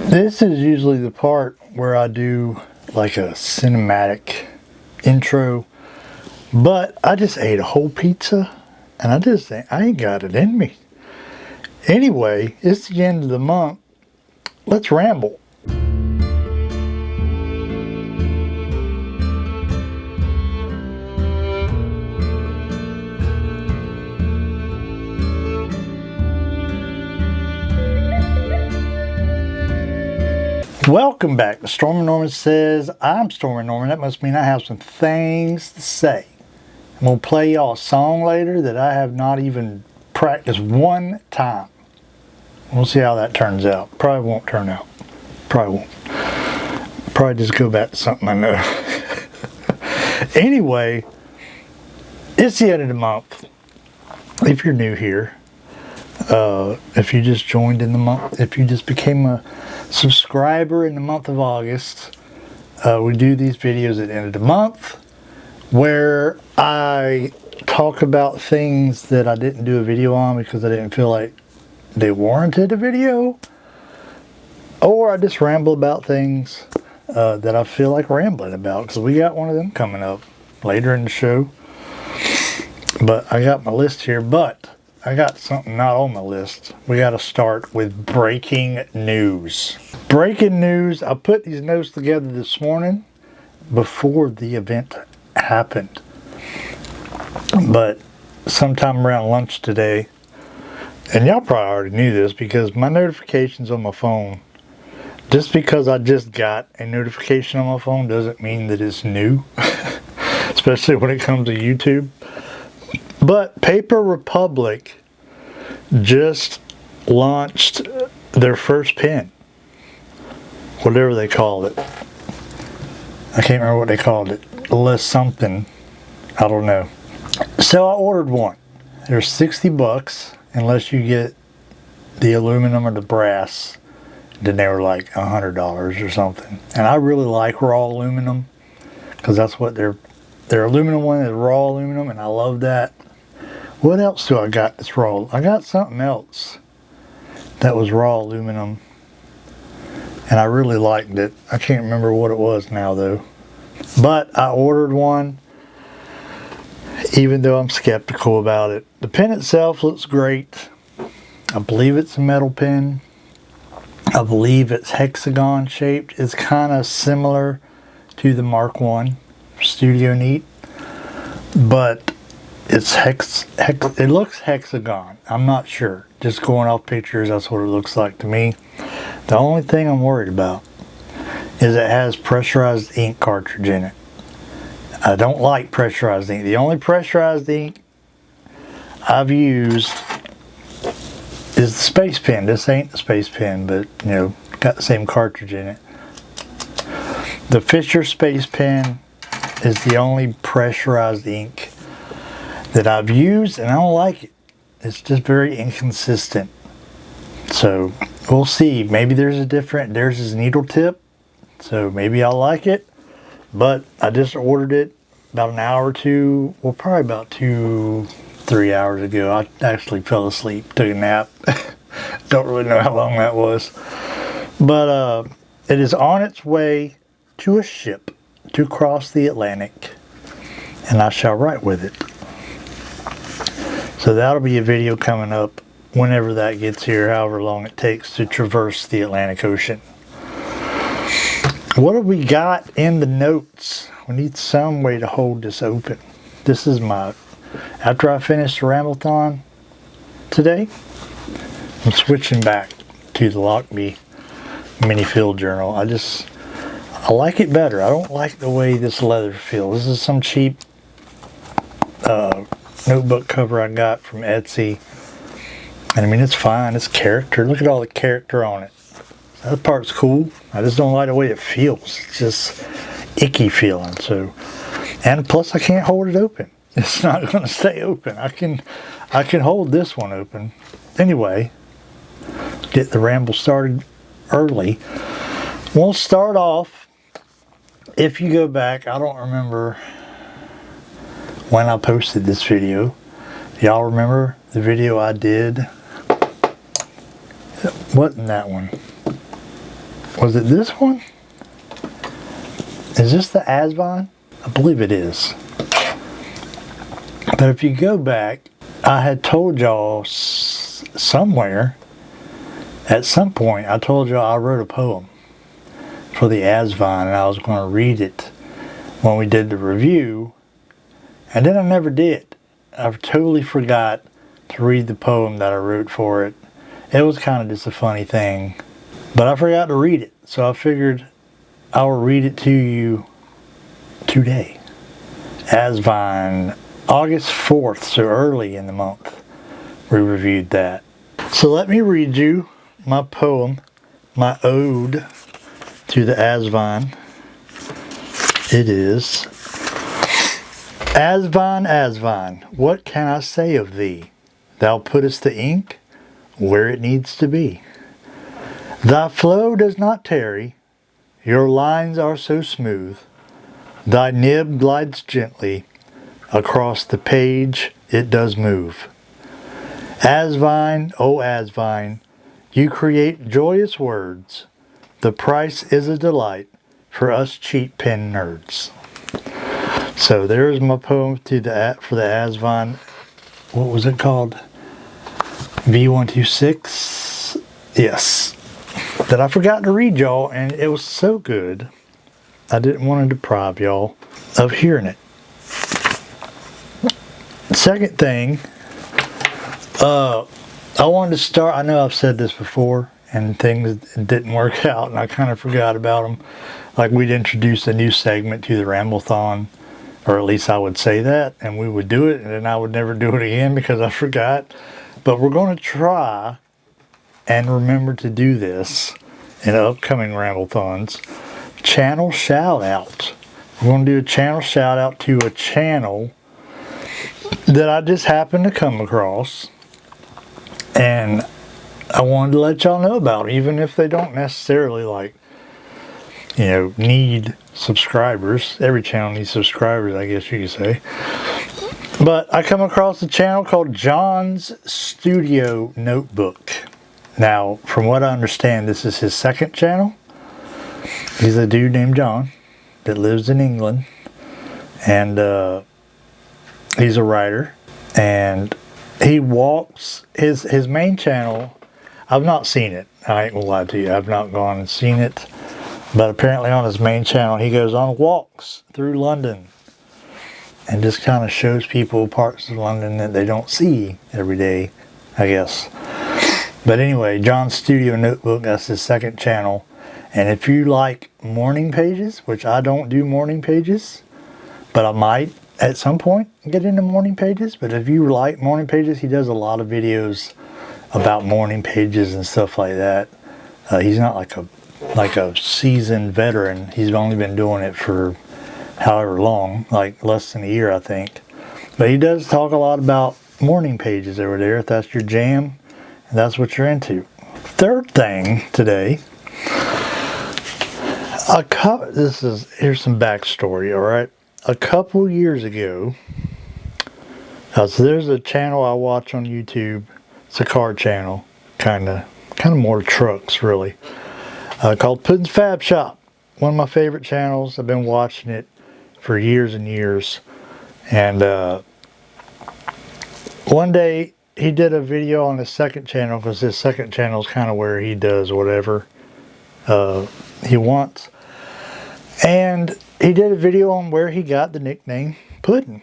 This is usually the part where I do like a cinematic intro, but I just ate a whole pizza and I just think I ain't got it in me. Anyway, it's the end of the month. Let's ramble. Welcome back to Stormin' Norman Says. I'm Stormin' Norman. That must mean I have some things to say. I'm going to play y'all a song later that I have not even practiced one time. We'll see how that turns out. Probably won't turn out. Probably won't. Probably just go back to something I know. Anyway, it's the end of the month. If you're new here, if you just joined in the month, if you just became a subscriber in the month of August, we do these videos at the end of the month where I talk about things that I didn't do a video on because I didn't feel like they warranted a video, or I just ramble about things that I feel like rambling about, because we got one of them coming up later in the show. But I got my list here, but I got something not on my list. We got to start with breaking news. Breaking news. I put these notes together this morning before the event happened. But sometime around lunch today, and y'all probably already knew this because my notifications on my phone, just because I just got a notification on my phone doesn't mean that it's new, especially when it comes to YouTube. But Paper Republic just launched their first pen, whatever they called it. I can't remember what they called it. Less something. I don't know. So I ordered one. They're $60 unless you get the aluminum or the brass. Then they were like $100 or something. And I really like raw aluminum because that's what their aluminum one is, raw aluminum, and I love that. What else do I got that's raw? I got something else that was raw aluminum, and I really liked it. I can't remember what it was now though. But I ordered one, even though I'm skeptical about it. The pen itself looks great. I believe it's a metal pen. I believe it's hexagon shaped. It's kind of similar to the Mark I Studio Neat, but it's it looks hexagon. I'm not sure. Just going off pictures, that's what it looks like to me. The only thing I'm worried about is it has pressurized ink cartridge in it. I don't like pressurized ink. The only pressurized ink I've used is the Space Pen. This ain't the Space Pen, but you know, got the same cartridge in it. The Fisher Space Pen is the only pressurized ink that I've used, and I don't like it. It's just very inconsistent. So we'll see. Maybe there's a needle tip, so maybe I'll like it. But I just ordered it about an hour or two, well, probably about 2-3 hours ago. I actually fell asleep, took a nap. Don't really know how long that was. But it is on its way to a ship to cross the Atlantic, and I shall write with it. So that'll be a video coming up whenever that gets here, however long it takes to traverse the Atlantic Ocean. What have we got in the notes? We need some way to hold this open. This is after I finish the Ramblethon today, I'm switching back to the Lockbee Mini Field Journal. I like it better. I don't like the way this leather feels. This is some cheap notebook cover I got from Etsy. And I mean, it's fine. It's character. Look at all the character on it. That part's cool. I just don't like the way it feels. It's just icky feeling. So, and plus I can't hold it open. It's not going to stay open. I can hold this one open. Anyway, get the ramble started early. We'll start off. If you go back, I don't remember when I posted this video. Y'all remember the video I did? Wasn't that one? Was it this one? Is this the Asvine? I believe it is. But if you go back, I had told y'all somewhere, at some point, I told y'all I wrote a poem for the Asvine, and I was going to read it when we did the review, and then I never did. I totally forgot to read the poem that I wrote for it. It was kind of just a funny thing, but I forgot to read it, so I figured I will read it to you today. Asvine, August 4th, so early in the month, we reviewed that. So let me read you my poem, my ode to the Asvine. It is, Asvine, Asvine, what can I say of thee? Thou puttest the ink where it needs to be. Thy flow does not tarry, your lines are so smooth. Thy nib glides gently, across the page it does move. Asvine, oh Asvine, you create joyous words. The price is a delight for us cheap pen nerds. So there's my poem for the Asvine. What was it called? V126. Yes. That I forgot to read y'all, and it was so good. I didn't want to deprive y'all of hearing it. Second thing, I wanted to start, I know I've said this before, and things didn't work out, and I kind of forgot about them. Like, we'd introduce a new segment to the Ramblethon, or at least I would say that, and we would do it, and then I would never do it again because I forgot. But we're going to try and remember to do this in upcoming Ramblethons. Channel shout out. We're going to do a channel shout out to a channel that I just happened to come across, and I wanted to let y'all know about it, even if they don't necessarily, like, you know, need subscribers. Every channel needs subscribers, I guess you could say. But I come across a channel called John's Studio Notebook. Now, from what I understand, this is his second channel. He's a dude named John that lives in England, and he's a writer, and he walks his main channel. I've not seen it. I ain't gonna lie to you. I've not gone and seen it, but apparently on his main channel he goes on walks through London and just kind of shows people parts of London that they don't see every day, I guess. But anyway, John's Studio Notebook, that's his second channel. And if you like morning pages, which I don't do morning pages, but I might at some point get into morning pages. But if you like morning pages, he does a lot of videos about morning pages and stuff like that. He's not like a seasoned veteran. He's only been doing it for however long, like less than a year, I think. But he does talk a lot about morning pages over there, if that's your jam and that's what you're into. Third thing today, here's some backstory, all right? A couple years ago, so there's a channel I watch on YouTube. It's a car channel, kind of more trucks, really, called Puddin's Fab Shop. One of my favorite channels. I've been watching it for years and years. And one day he did a video on his second channel, because his second channel is kind of where he does whatever he wants. And he did a video on where he got the nickname Puddin'.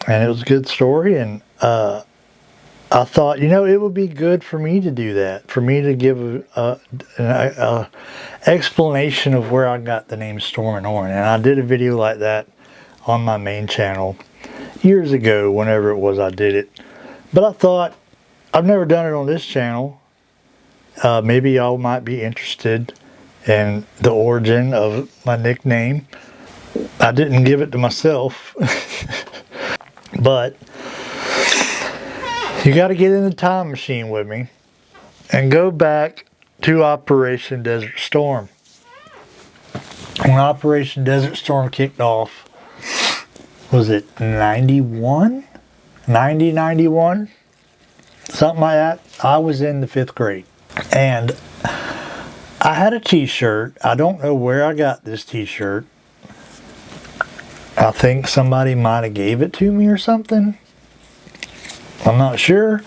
And it was a good story, and I thought, you know, it would be good for me to do that, for me to give an explanation of where I got the name Stormin' Norman. And I did a video like that on my main channel years ago, whenever it was I did it. But I thought, I've never done it on this channel. Maybe y'all might be interested in the origin of my nickname. I didn't give it to myself. But you got to get in the time machine with me and go back to Operation Desert Storm. When Operation Desert Storm kicked off, was it 91? 91? Something like that. I was in the 5th grade. And I had a t-shirt. I don't know where I got this t-shirt. I think somebody might have gave it to me or something. I'm not sure.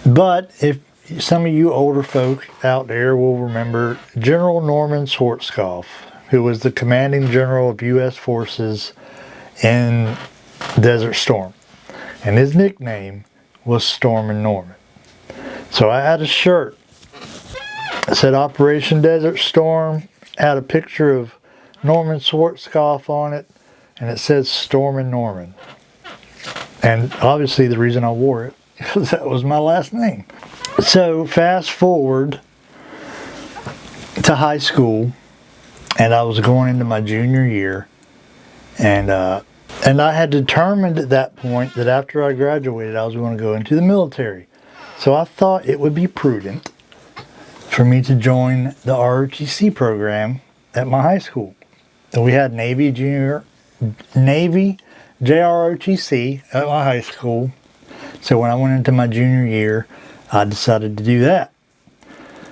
But if some of you older folk out there will remember General Norman Schwarzkopf, who was the commanding general of U.S. forces in Desert Storm. And his nickname was Stormin' Norman. So I had a shirt. It said Operation Desert Storm, had a picture of Norman Schwarzkopf on it, and it said Stormin' Norman. And obviously the reason I wore it, because that was my last name. So fast forward to high school, and I was going into my junior year, and I had determined at that point that after I graduated I was going to go into the military. So I thought it would be prudent for me to join the ROTC program at my high school. So we had Navy JROTC at my high school. So when I went into my junior year, I decided to do that.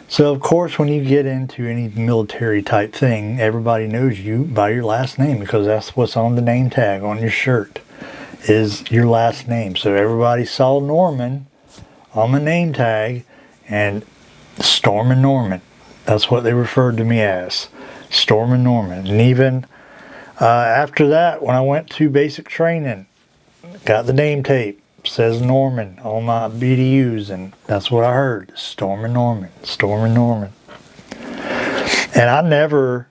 So of course when you get into any military type thing, everybody knows you by your last name, because that's what's on the name tag on your shirt is your last name. So everybody saw Norman on the name tag, and Stormin' Norman. That's what they referred to me as, Stormin' Norman. And even after that, when I went to basic training, got the name tape, says Norman on my BDUs, and that's what I heard, Stormin' Norman, Stormin' Norman. And I never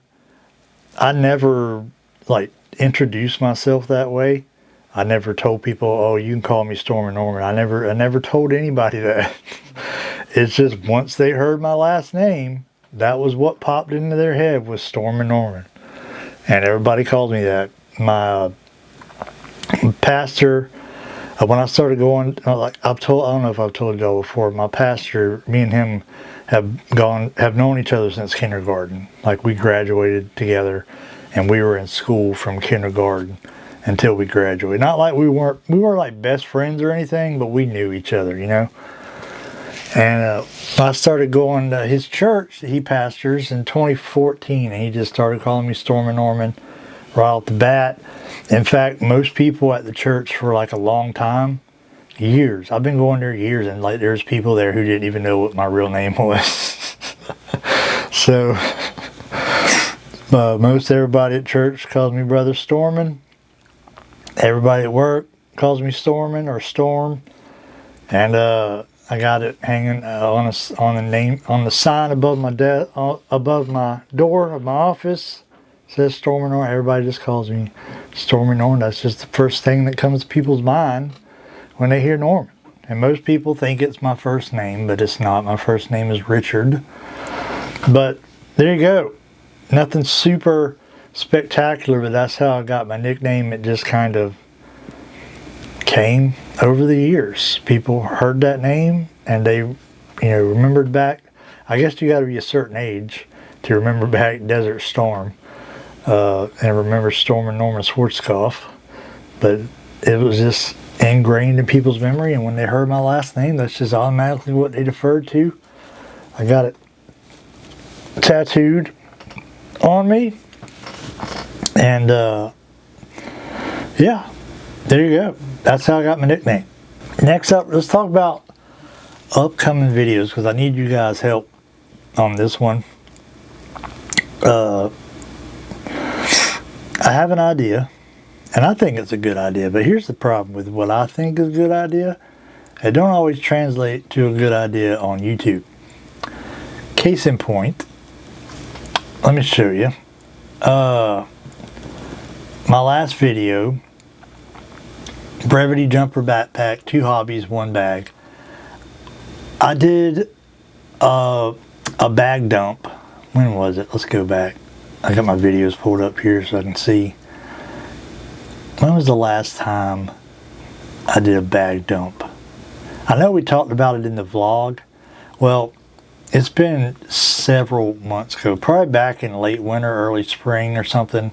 like introduced myself that way. I never told people, oh, you can call me Stormin' Norman. I never told anybody that. It's just once they heard my last name, that was what popped into their head, was Stormin' Norman. And everybody called me that. My pastor, when I started going, I don't know if I've told y'all before, my pastor, me and him have known each other since kindergarten. Like we graduated together, and we were in school from kindergarten until we graduated. Not like we weren't like best friends or anything, but we knew each other, you know. And I started going to his church that he pastors in 2014, and he just started calling me Stormin' Norman right off the bat. In fact, most people at the church for like a long time, years, I've been going there years, and like there's people there who didn't even know what my real name was. So most everybody at church calls me Brother Stormin'. Everybody at work calls me Stormin' or Storm. And I got it hanging on the sign above my door of my office. It says Stormin' Norman. Everybody just calls me Stormin' Norman. That's just the first thing that comes to people's mind when they hear Norman. And most people think it's my first name, but it's not. My first name is Richard. But there you go. Nothing super spectacular, but that's how I got my nickname. It just kind of came over the years. People heard that name, and they, remembered back. I guess you got to be a certain age to remember back Desert Storm and remember Stormin' Norman Schwarzkopf. But it was just ingrained in people's memory, and when they heard my last name, that's just automatically what they deferred to. I got it tattooed on me, and yeah, there you go. That's how I got my nickname. Next up, let's talk about upcoming videos, because I need you guys' help on this one. I have an idea, and I think it's a good idea, but here's the problem with what I think is a good idea. It don't always translate to a good idea on YouTube. Case in point, let me show you. My last video, Brevity Jumper Backpack, 2 hobbies, 1 bag. I did a bag dump. When was it? Let's go back. I got my videos pulled up here so I can see. When was the last time I did a bag dump? I know we talked about it in the vlog. Well, it's been several months ago, probably back in late winter, early spring or something,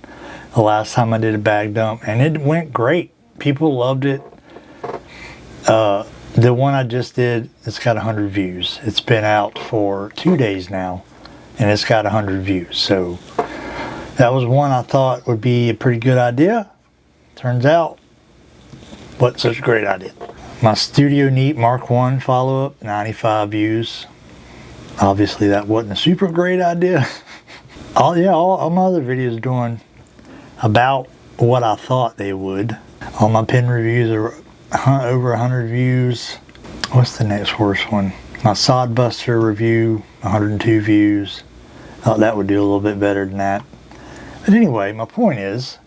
the last time I did a bag dump, and it went great. People loved it. The one I just did, it's got 100 views. It's been out for 2 days now, and it's got 100 views. So that was one I thought would be a pretty good idea. Turns out, wasn't such a great idea. My Studio Neat Mark 1 follow-up, 95 views. Obviously that wasn't a super great idea. all my other videos are doing about what I thought they would. All my pen reviews are over 100 views. What's the next worst one? My Sodbuster review, 102 views. Thought that would do a little bit better than that. But anyway, my point is,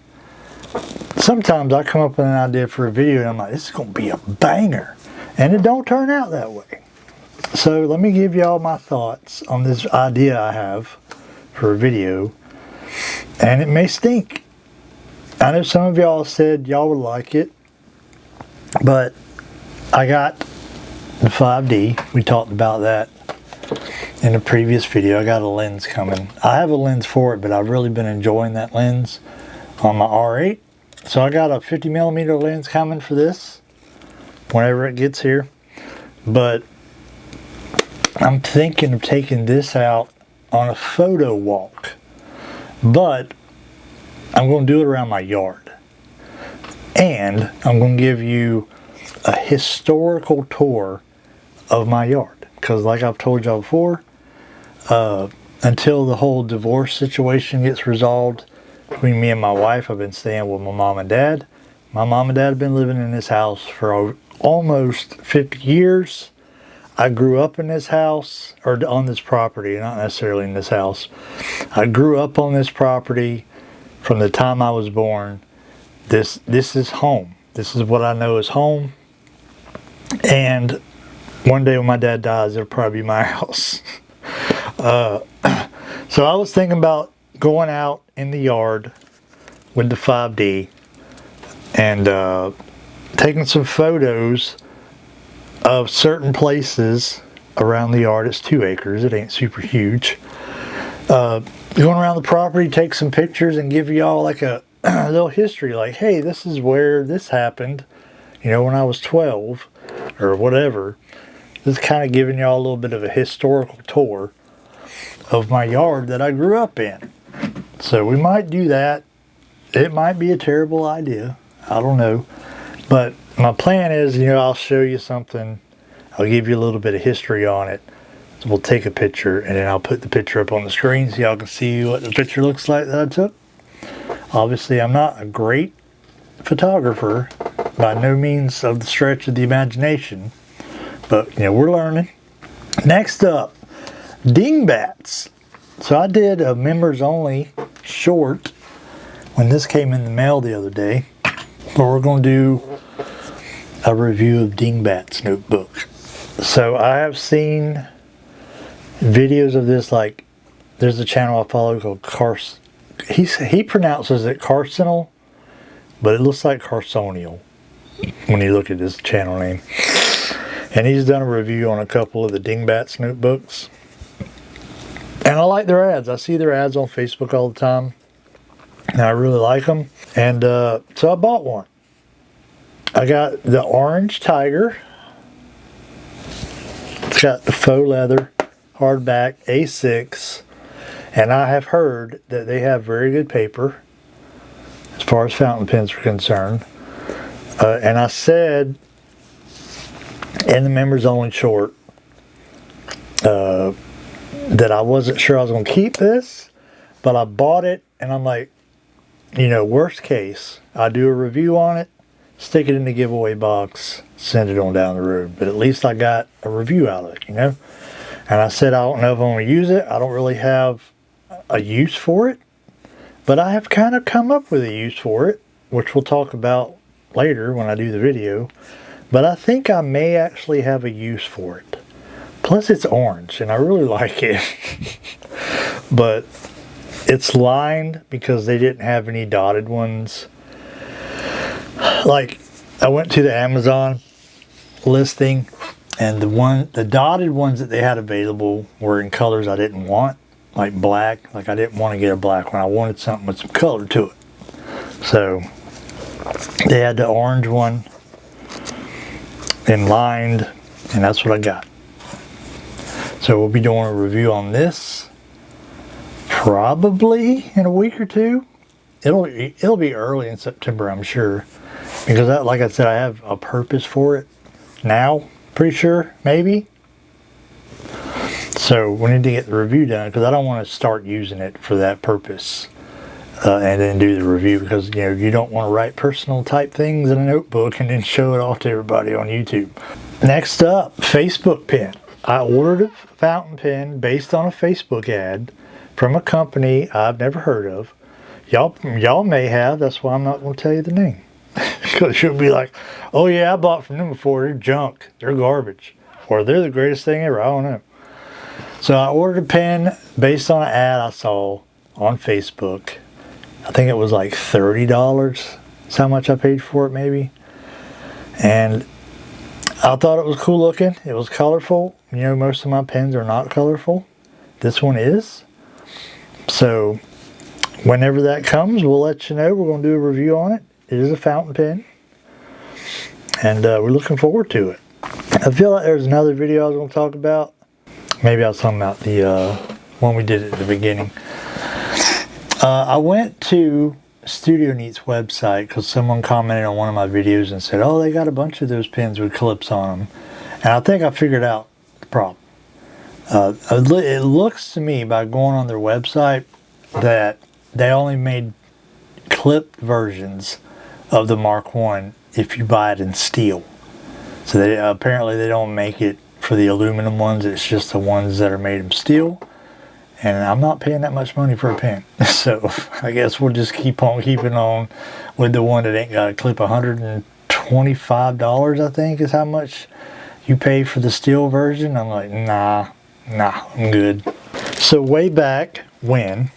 sometimes I come up with an idea for a video and I'm like, this is going to be a banger. And it don't turn out that way. So let me give y'all my thoughts on this idea I have for a video. And it may stink. I know some of y'all said y'all would like it. But I got the 5D. We talked about that in a previous video. I got a lens coming. I have a lens for it, but I've really been enjoying that lens on my R8. So I got a 50mm lens coming for this whenever it gets here. But I'm thinking of taking this out on a photo walk. But I'm going to do it around my yard. And I'm going to give you a historical tour of my yard. Because like I've told y'all before, until the whole divorce situation gets resolved between me and my wife, I've been staying with my mom and dad. My mom and dad have been living in this house for almost 50 years. I grew up in this house, or on this property, not necessarily in this house. I grew up on this property from the time I was born. This is home. This is what I know is home. And one day when my dad dies, it'll probably be my house. So I was thinking about going out in the yard with the 5D and taking some photos of certain places around the yard. It's 2 acres. It ain't super huge. Going around the property, take some pictures and give y'all like a little history. Like, hey, this is where this happened. You know, when I was 12 or whatever. Just kind of giving y'all a little bit of a historical tour of my yard that I grew up in. So we might do that. It might be a terrible idea. I don't know. But my plan is, you know, I'll show you something. I'll give you a little bit of history on it. So we'll take a picture and then I'll put the picture up on the screen so y'all can see what the picture looks like that I took. Obviously, I'm not a great photographer, by no means of the stretch of the imagination. But, you know, we're learning. Next up, Dingbats. So I did a members only short when this came in the mail the other day. But we're going to do a review of Dingbats notebook. So I have seen videos of this, like there's a channel I follow called he pronounces it Carcinal, but it looks like Carsonial when you look at this channel name. And he's done a review on a couple of the Dingbats notebooks. And I like their ads. I see their ads on Facebook all the time. And I really like them. And so I bought one. I got the Orange Tiger. It's got the faux leather, hardback, A6. And I have heard that they have very good paper as far as fountain pens are concerned. And I said in the members only short that I wasn't sure I was going to keep this, but I bought it and I'm like, you know, worst case, I do a review on it, stick it in the giveaway box, send it on down the road. But at least I got a review out of it, you know. And I said I don't know if I'm going to use it. I don't really have a use for it, but I have kind of come up with a use for it, which we'll talk about later when I do the video. But I think I may actually have a use for it. Plus it's orange and I really like it. But it's lined because they didn't have any dotted ones. Like, I went to the Amazon listing and the dotted ones that they had available were in colors I didn't want. Like black. Like I didn't want to get a black one. I wanted something with some color to it. So they had the orange one and lined, and that's what I got. So we'll be doing a review on this probably in a week or two. It'll be early in September, I'm sure, because like I said, I have a purpose for it now. Pretty sure, maybe. So we need to get the review done because I don't want to start using it for that purpose and then do the review, because you don't want to write personal type things in a notebook and then show it off to everybody on YouTube. Next up, Facebook pen. I ordered a fountain pen based on a Facebook ad from a company I've never heard of. Y'all may have. That's why I'm not going to tell you the name. Because you'll be like, oh yeah, I bought from them before. They're junk. They're garbage. Or they're the greatest thing ever. I don't know. So I ordered a pen based on an ad I saw on Facebook. I think it was like $30. That's how much I paid for it, maybe. And I thought it was cool looking. It was colorful. Most of my pens are not colorful. This one is. So whenever that comes, we'll let you know. We're going to do a review on it. It is a fountain pen. And we're looking forward to it. I feel like there's another video I was going to talk about. Maybe I was talking about the one we did at the beginning. I went to Studio Neat's website because someone commented on one of my videos and said, oh, they got a bunch of those pens with clips on them. And I think I figured out the problem. It looks to me, by going on their website, that they only made clipped versions of the Mark I if you buy it in steel. So apparently they don't make it for the aluminum ones. It's just the ones that are made of steel. And I'm not paying that much money for a pen. So I guess we'll just keep on keeping on with the one that ain't got a clip. $125, I think, is how much you pay for the steel version. I'm like, nah, I'm good. So way back when,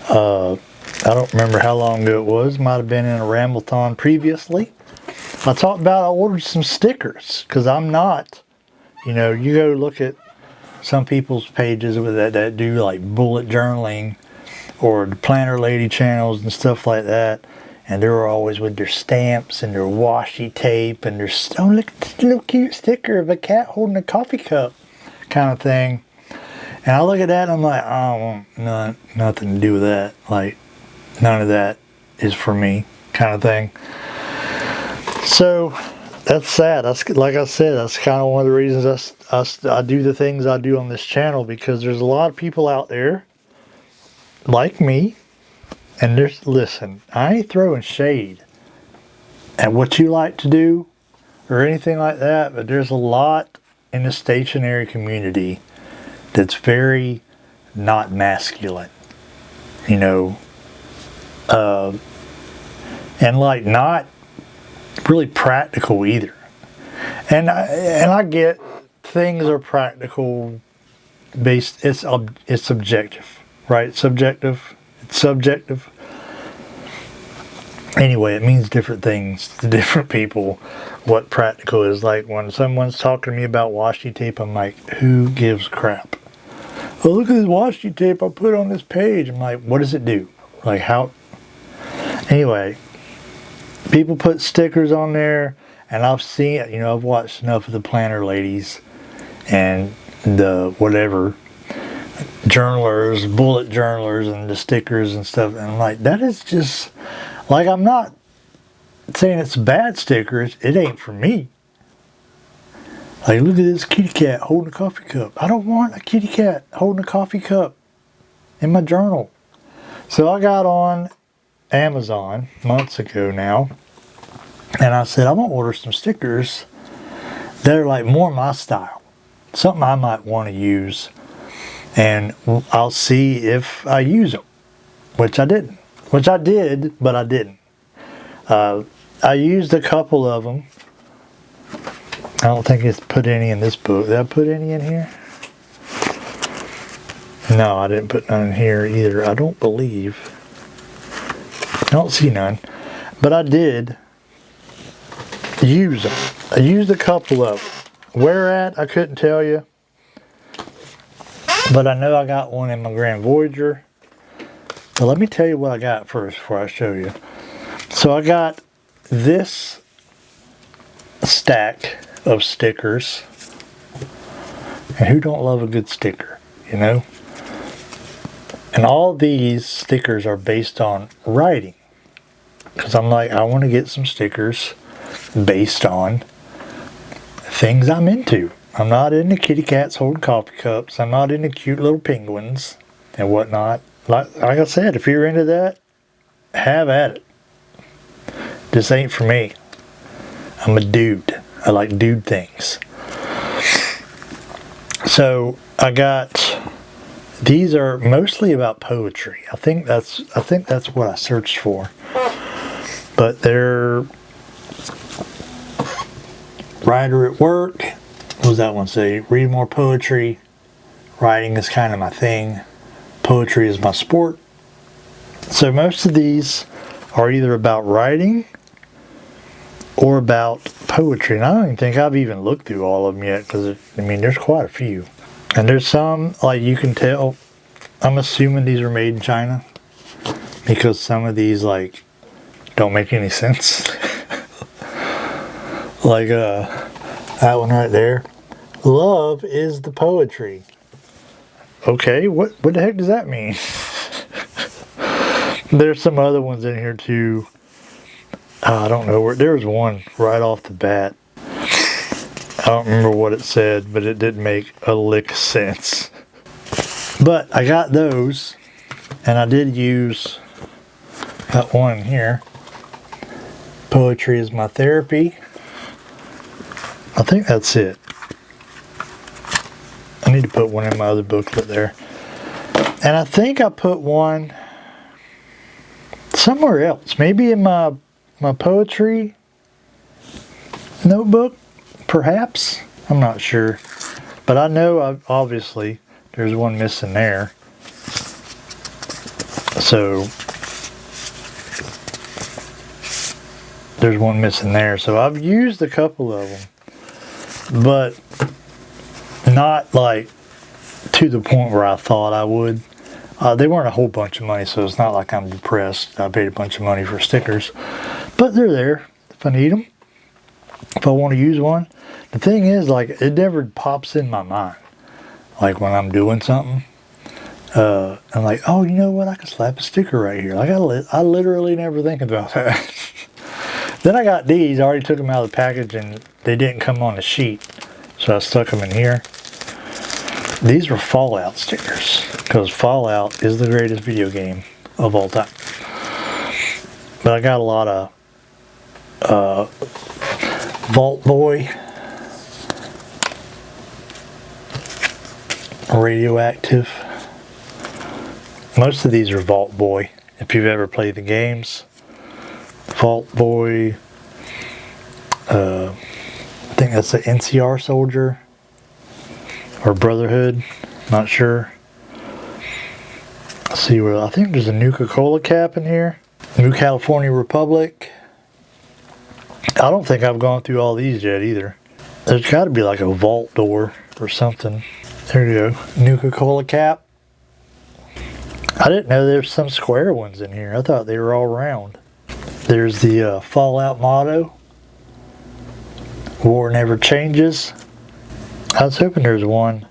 I don't remember how long ago it was. Might have been in a Ramblethon previously. I talked about I ordered some stickers because I'm not, you go look at some people's pages that do like bullet journaling or the Planner Lady channels and stuff like that, and they're always with their stamps and their washi tape and their, oh, look at this little cute sticker of a cat holding a coffee cup kind of thing. And I look at that and I'm like, I don't want nothing to do with that. Like, none of that is for me kind of thing. So that's sad. That's, like I said, that's kind of one of the reasons I do the things I do on this channel, because there's a lot of people out there like me, and listen, I ain't throwing shade at what you like to do or anything like that, but there's a lot in the stationery community that's very not masculine, and like not really practical either. And I get things are practical based. It's subjective, right? It's subjective. Anyway, it means different things to different people. What practical is. Like when someone's talking to me about washi tape, I'm like, who gives a crap? Oh, look at this washi tape I put on this page. I'm like, what does it do? Like how? Anyway, people put stickers on there, and I've seen, I've watched enough of the Planner Ladies and the whatever journalers, bullet journalers, and the stickers and stuff, and I'm like, that is just, like, I'm not saying it's bad stickers, it ain't for me. Like, look at this kitty cat holding a coffee cup. I don't want a kitty cat holding a coffee cup in my journal. So I got on Amazon months ago now, and I said, I'm going to order some stickers that are like more my style. Something I might want to use. And I'll see if I use them. Which I didn't. Which I did, but I didn't. I used a couple of them. I don't think it's put any in this book. Did I put any in here? No, I didn't put none in here either. I don't believe. I don't see none. But I did use them. I used a couple of them. Where at, I couldn't tell you. But I know I got one in my Grand Voyager. So let me tell you what I got first before I show you. So I got this stack of stickers. And who don't love a good sticker, And all these stickers are based on writing. Because I'm like, I want to get some stickers based on things I'm into. I'm not into kitty cats holding coffee cups. I'm not into cute little penguins and whatnot. Like I said, if you're into that, have at it. This ain't for me. I'm a dude. I like dude things. So I got, these are mostly about poetry. I think that's what I searched for. But they're writer at work. What does that one say? Read more poetry. Writing is kind of my thing. Poetry is my sport. So most of these are either about writing or about poetry. And I don't even think I've even looked through all of them yet, because I mean there's quite a few. And there's some, like you can tell, I'm assuming these are made in China, because some of these like don't make any sense. Like that one right there. Love is the poetry. Okay, what the heck does that mean? There's some other ones in here too. I don't know where. There's one right off the bat. I don't remember what it said, but it didn't make a lick of sense. But I got those, and I did use that one here. Poetry is my therapy. I think that's it. I need to put one in my other booklet there. And I think I put one somewhere else. Maybe in my poetry notebook, perhaps. I'm not sure. But I know obviously there's one missing there. So there's one missing there. So I've used a couple of them, but not like to the point where I thought I would. They weren't a whole bunch of money, so it's not like I'm depressed. I paid a bunch of money for stickers, but they're there if I need them, if I want to use one. The thing is, like, it never pops in my mind. Like when I'm doing something, I'm like, oh, you know what? I could slap a sticker right here. Like I literally never think about that. Then I got these. I already took them out of the package, and they didn't come on the sheet, so I stuck them in here. These were Fallout stickers, because Fallout is the greatest video game of all time. But I got a lot of Vault Boy, Radioactive. Most of these are Vault Boy, if you've ever played the games. Vault Boy, I think that's an NCR soldier. Or Brotherhood, not sure. Let's see where, I think there's a Nuka-Cola cap in here. New California Republic. I don't think I've gone through all these yet either. There's got to be like a vault door or something. There you go, Nuka-Cola cap. I didn't know there's some square ones in here. I thought they were all round. There's the Fallout motto. War never changes. I was hoping there's one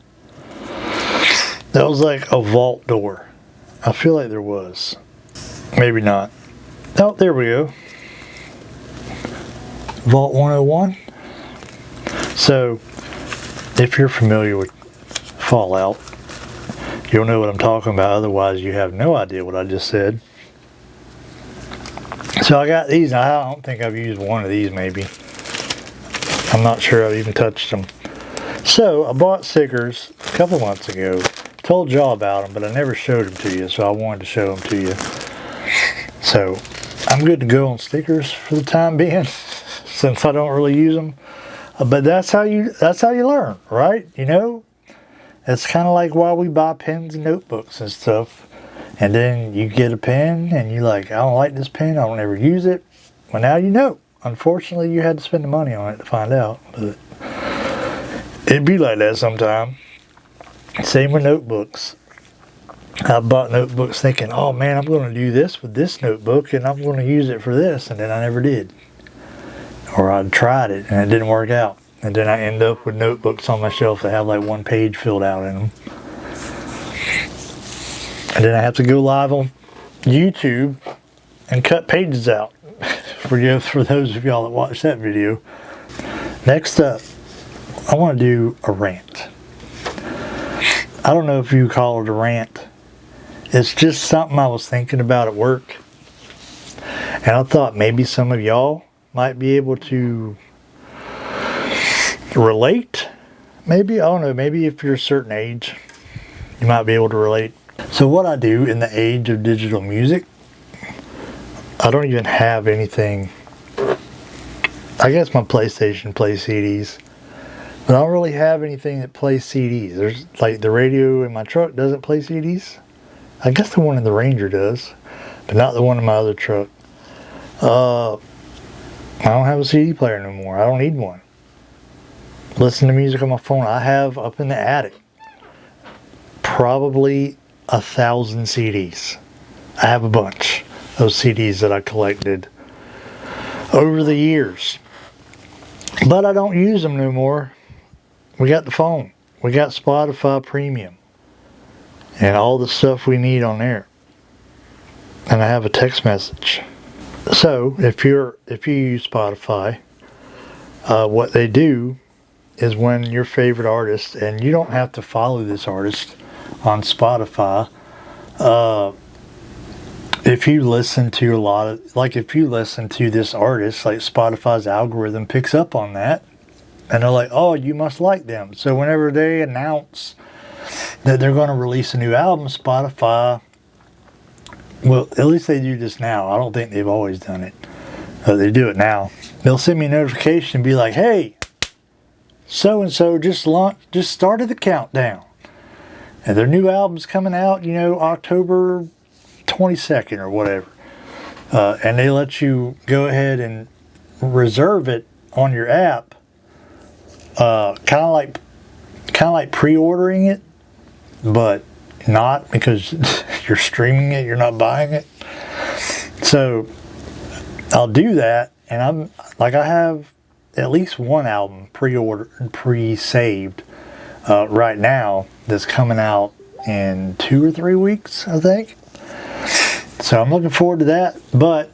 that was like a vault door. I feel like there was. Maybe not. Oh, there we go. Vault 101. So, if you're familiar with Fallout, you'll know what I'm talking about. Otherwise, you have no idea what I just said. So I got these. I don't think I've used one of these maybe. I'm not sure I've even touched them. So I bought stickers a couple months ago. Told y'all about them, but I never showed them to you, so I wanted to show them to you. So I'm good to go on stickers for the time being, since I don't really use them. But that's how you learn, right? You know, it's kind of like why we buy pens and notebooks and stuff. And then you get a pen and you're like, I don't like this pen, I don't ever use it. Well, now you know. Unfortunately, you had to spend the money on it to find out, but it'd be like that sometime. Same with notebooks. I bought notebooks thinking, oh man, I'm going to do this with this notebook and I'm going to use it for this, and then I never did. Or I tried it and it didn't work out. And then I end up with notebooks on my shelf that have like one page filled out in them. And then I have to go live on YouTube and cut pages out for those of y'all that watched that video. Next up, I want to do a rant. I don't know if you call it a rant. It's just something I was thinking about at work. And I thought maybe some of y'all might be able to relate. Maybe, I don't know, maybe if you're a certain age, you might be able to relate. So what I do in the age of digital music, I don't even have anything. I guess my PlayStation plays CDs, but I don't really have anything that plays CDs. There's like the radio in my truck doesn't play CDs. I guess the one in the Ranger does, but not the one in my other truck. I don't have a CD player no more. I don't need one. Listen to music on my phone. I have up in the attic probably 1,000 CDs. I have a bunch of CDs that I collected over the years, but I don't use them no more. We got the phone. We got Spotify Premium and all the stuff we need on there. And I have a text message. So if you use Spotify, what they do is when your favorite artist, and you don't have to follow this artist on Spotify, if you listen to a lot of, like if you listen to this artist, like Spotify's algorithm picks up on that, and they're like, oh, you must like them. So whenever they announce that they're going to release a new album, Spotify, well, at least they do this now. I don't think they've always done it. They do it now. They'll send me a notification and be like, hey, so-and-so just started the countdown. And their new album's coming out, you know, October 22nd or whatever. And they let you go ahead and reserve it on your app. Kind of like pre-ordering it, but not, because you're streaming it, you're not buying it. So I'll do that, and I have at least one album pre-saved right now that's coming out in 2 or 3 weeks, I think. So I'm looking forward to that. But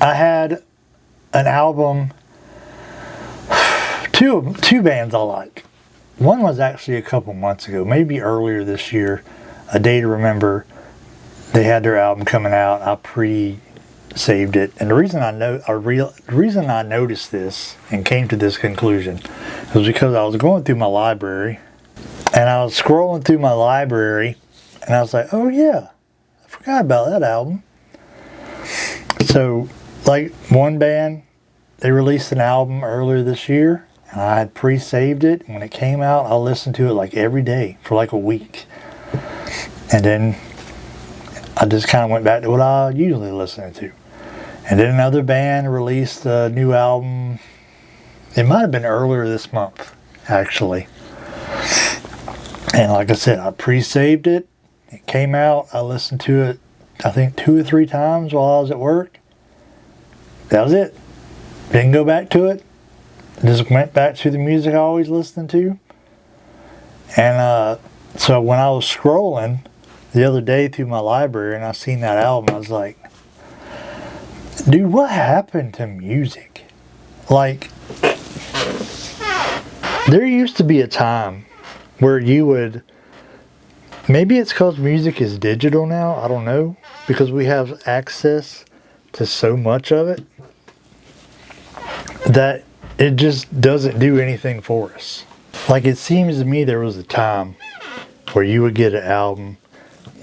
I had an album, two bands I like. One was actually a couple months ago, maybe earlier this year, A Day to Remember. They had their album coming out. I pre-saved it, and the reason I noticed this and came to this conclusion was because I was going through my library, and I was scrolling through my library, and I was like, oh yeah, I forgot about that album. So, like, one band, they released an album earlier this year. And I had pre-saved it. When it came out, I listened to it like every day for like a week. And then I just kind of went back to what I usually listen to. And then another band released a new album. It might have been earlier this month, actually. And like I said, I pre-saved it. It came out. I listened to it, I think 2 or 3 times while I was at work. That was it. Didn't go back to it. Just went back to the music I always listened to. And so when I was scrolling the other day through my library and I seen that album, I was like, dude, what happened to music? Like, there used to be a time where you would, maybe it's because music is digital now, I don't know, because we have access to so much of it, that it just doesn't do anything for us. Like, it seems to me there was a time where you would get an album,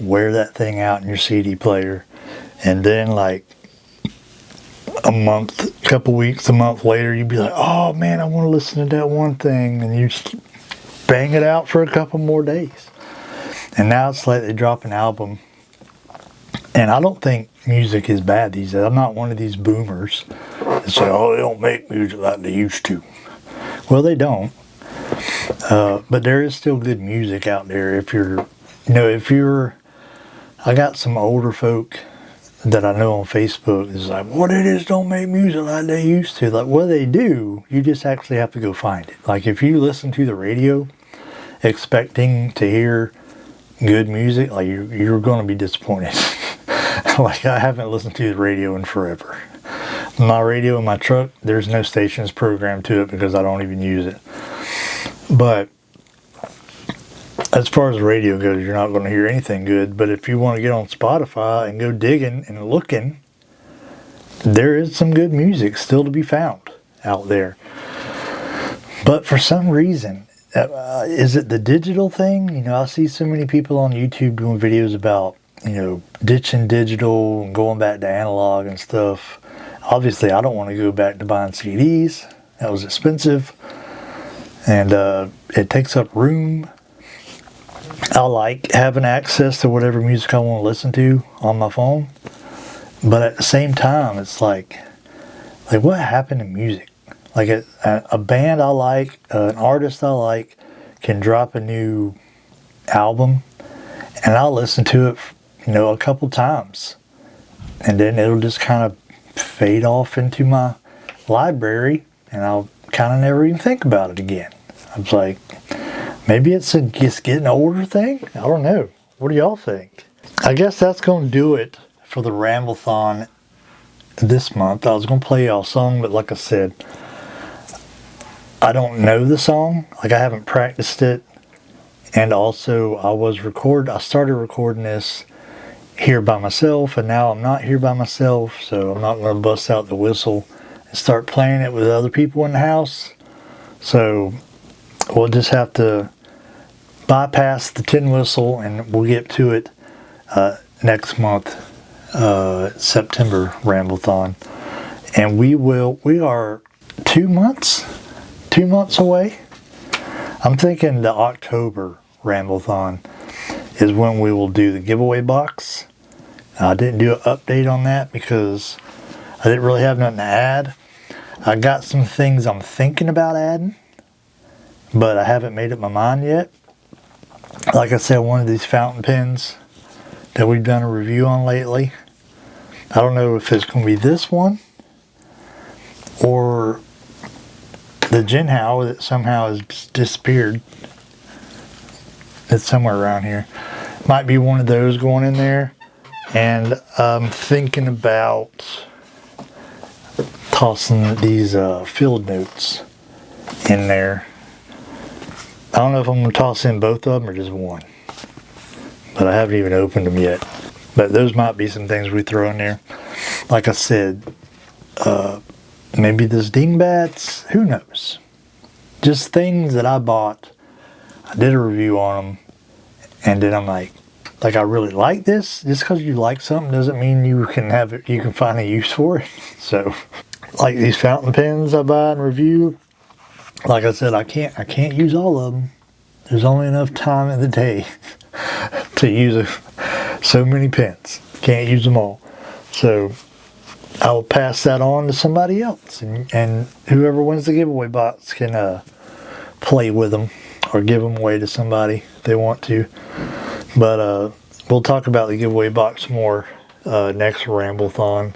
wear that thing out in your CD player, and then like a month, couple weeks, a month later, you'd be like, oh man, I want to listen to that one thing, and you just bang it out for a couple more days. And now it's like they drop an album, and I don't think music is bad these days. I'm not one of these boomers that say, oh, they don't make music like they used to. Well, they don't. But there is still good music out there. If you're, I got some older folk that I know on Facebook is like, what it is, don't make music like they used to. Like, well, they do. You just actually have to go find it. Like, if you listen to the radio expecting to hear good music, like you're going to be disappointed. Like, I haven't listened to the radio in forever. My radio in my truck, there's no stations programmed to it because I don't even use it. But as far as the radio goes, you're not going to hear anything good. But if you want to get on Spotify and go digging and looking, there is some good music still to be found out there. But for some reason, is it the digital thing? You know, I see so many people on YouTube doing videos about, you know, ditching digital and going back to analog and stuff. Obviously, I don't want to go back to buying CDs. That was expensive. And it takes up room. I like having access to whatever music I want to listen to on my phone. But at the same time, it's like what happened to music? Like a band I like, an artist I like, can drop a new album, and I'll listen to it, you know, a couple times, and then it'll just kind of fade off into my library, and I'll kind of never even think about it again. I was like, maybe it's a just getting older thing. I don't know. What do y'all think? I guess that's going to do it for the Ramble-thon this month. I was going to play y'all a song, but like I said, I don't know the song. Like, I haven't practiced it. And also, I started recording this here by myself, and now I'm not here by myself, so I'm not going to bust out the whistle and start playing it with other people in the house. So we'll just have to bypass the tin whistle, and we'll get to it next month, September Ramble-thon. And we are 2 months away. I'm thinking the October Ramble-thon is when we will do the giveaway box. I didn't do an update on that because I didn't really have nothing to add. I got some things I'm thinking about adding, but I haven't made up my mind yet. Like I said, one of these fountain pens that we've done a review on lately. I don't know if it's going to be this one or the Jinhao that somehow has disappeared. It's somewhere around here. Might be one of those going in there. And I'm thinking about tossing these field notes in there. I don't know if I'm going to toss in both of them or just one. But I haven't even opened them yet. But those might be some things we throw in there. Like I said, maybe this Dingbats, who knows? Just things that I bought. I did a review on them, and then I'm like I really like this. Just because you like something doesn't mean you can have it. You can find a use for it. So, like these fountain pens I buy and review. Like I said, I can't use all of them. There's only enough time in the day to use so many pens. Can't use them all. So I'll pass that on to somebody else, and whoever wins the giveaway box can play with them or give them away to somebody if they want to. But we'll talk about the giveaway box more next Ramble-thon.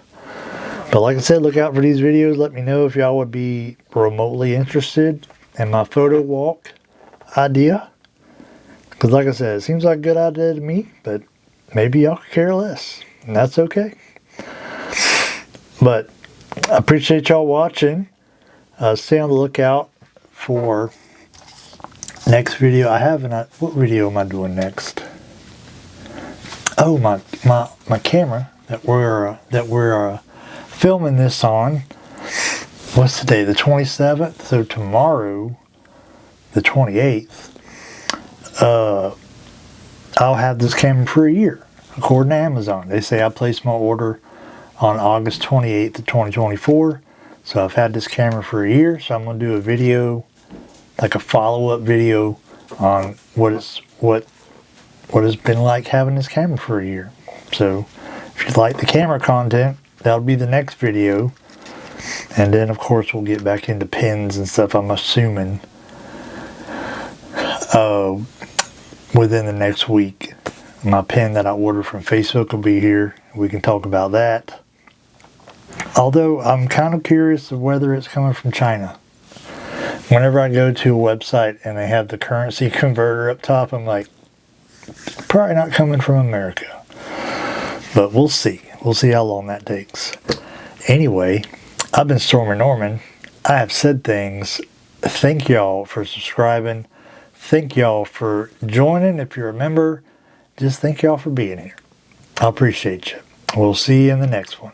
But like I said, look out for these videos. Let me know if y'all would be remotely interested in my photo walk idea. Because like I said, it seems like a good idea to me, but maybe y'all could care less, and that's okay. But I appreciate y'all watching. Stay on the lookout for next video. What video am I doing next? Oh, my camera that we're filming this on. What's today? The 27th. So tomorrow, the 28th, I'll have this camera for a year, according to Amazon. They say I placed my order on August 28th of 2024. So I've had this camera for a year. So I'm going to do a video, like a follow-up video on what it's been like having this camera for a year. So if you like the camera content, that'll be the next video. And then of course we'll get back into pens and stuff, I'm assuming, within the next week. My pen that I ordered from Facebook will be here. We can talk about that. Although I'm kind of curious of whether it's coming from China. Whenever I go to a website and they have the currency converter up top, I'm like, probably not coming from America. But we'll see. We'll see how long that takes. Anyway, I've been Stormer Norman. I have said things. Thank y'all for subscribing. Thank y'all for joining. If you're a member, just thank y'all for being here. I appreciate you. We'll see you in the next one.